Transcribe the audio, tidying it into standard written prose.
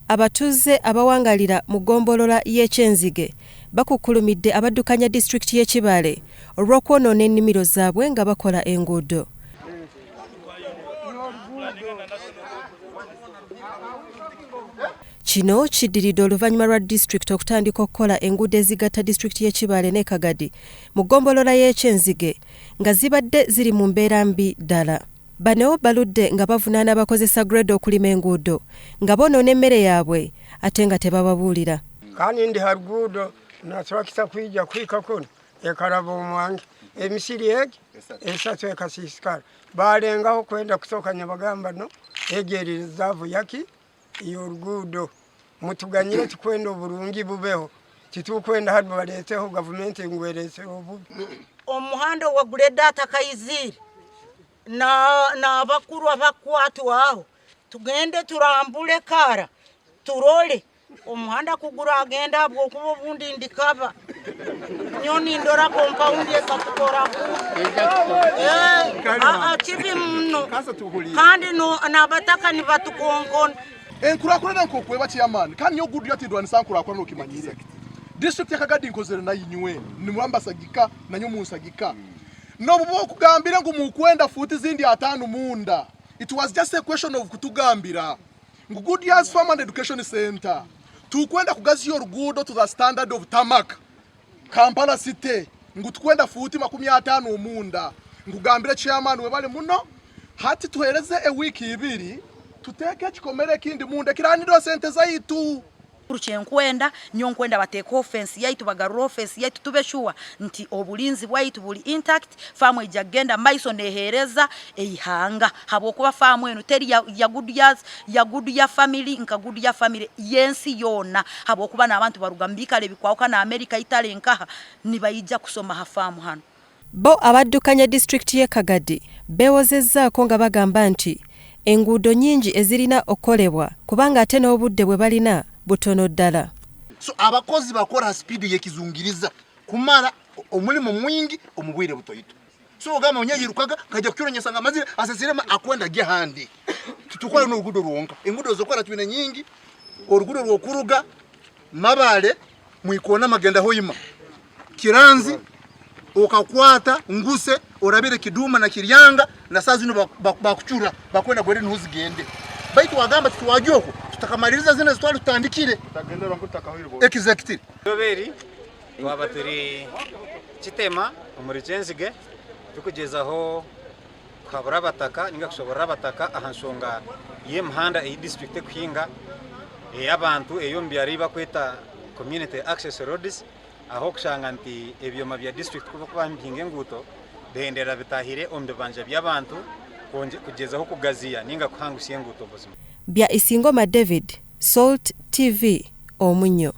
Abatuze abawangalira mu ggombolola y'ekyenzige bakukulumidde abaddukanya disitulikiti y'e Kibale olw'okwonoona ennimiro zaabwe nga bakola enguudo. Kino kiddiridde oluvannyuma lwa disitulikiti okutandika okukola enguudo ezigatta disitulikiti y'e Kibale ne Kagadi mu ggombolola y'ekyenzige nga zibadde ziri mu mbeera mbi ddala. Bano baludde nga bavunaana abakozesa grade okulima enguudo nga bonoona emmere yaabwe ate nga tebababuulira. Kandi ndi haluguudo naswakisa kwija kwika kuno ekalaba omwange emisiri egi esatu ekasiisikala balengaho kwenda kusookanya bagamba no egi zaavu yaki y'oluguudo mutuganyire tukwenda obulungi bubeho titukwenda hadi baleeteho gavumenti engwereeseho obubi. Omuhanda wa grade atakayizire na bakuru abakwatu aho tugende turambule kara turole omuhanda kugura agenda abwo kuba obundi ndikaba nyoni ndora compound ekakukora akibi muno kandi n'abataka nibatukonkona enkurakurana nkokweba chairman kandi nyo gudu yatidwani sankurakura nokimanyire district ya Kagadi nkozere na yinywe ni mwambasagika na nyo munsagika no bubo kugambira ngo mukwenda futi zindi atanu munda. It was just a question of kutugambira ngo Good Years Farm and Education Center tukwenda kugazi yorugudo to the standard of tarmac Kampala city ngo tukwenda futi 50 munda ngugambira chairman we bali muno hati tuhereze a week ibiri tuteke kikomere kindi munda kiraniro sente zaitu Ruchenkwenda nyonkwenda bateka offense yaitu bagarura offense yaitu tubeshua nti obulinzi bwaitu buli intact famu ijagenda maiso nehereza eihanga habokuba famu eno teri ya good ya family nka good ya family yensi yona habokuba n'abantu barugambika lebikwauka na America Italy nkaha nibayija kusoma hafamu hano. Bo abaddukanya district y'e Kagadi bewozezzaako nga bagamba nti enguudo nyingi ezirina okolebwa kubanga ate n'obudde bwe balina butono ddala. So abakozi bakola speed yekizungiriza kumara omulimo mwingi omubwire butoyito. So ogama onyayirukaga kajja kukyonyesa nga mazire asesirema akwenda gye handi. Tutukola n'olugudo lwonka. Engudo zokola twine nyingi olugudo lwokuruga Mabale mwikona magenda hoyima. Kiranzi okakwata nguse orabire Kiduma na Kiryanga na saa zino bakuchura bakwenda gwere ntuzigende. Baitu wagamba tuwajoko tutakamaliza zine zitwali tutandikire tagendera nkutaka hoyirbo executive doberi wabaturi kitema muri Kyenzige tukugezaho kabura bataka ninga kushobora bataka ahansonga ye mhanda e district kuhinga abantu eyo mbyari bakweta community access roads aho kushanga nti ebyoma bya district kuba mpinge nguto dendera bitahire ombe banje by'abantu kugezaho kugaziya ninga kuhangusiye nguto buzima. Bya Isingoma David, Salt TV, Omunyo.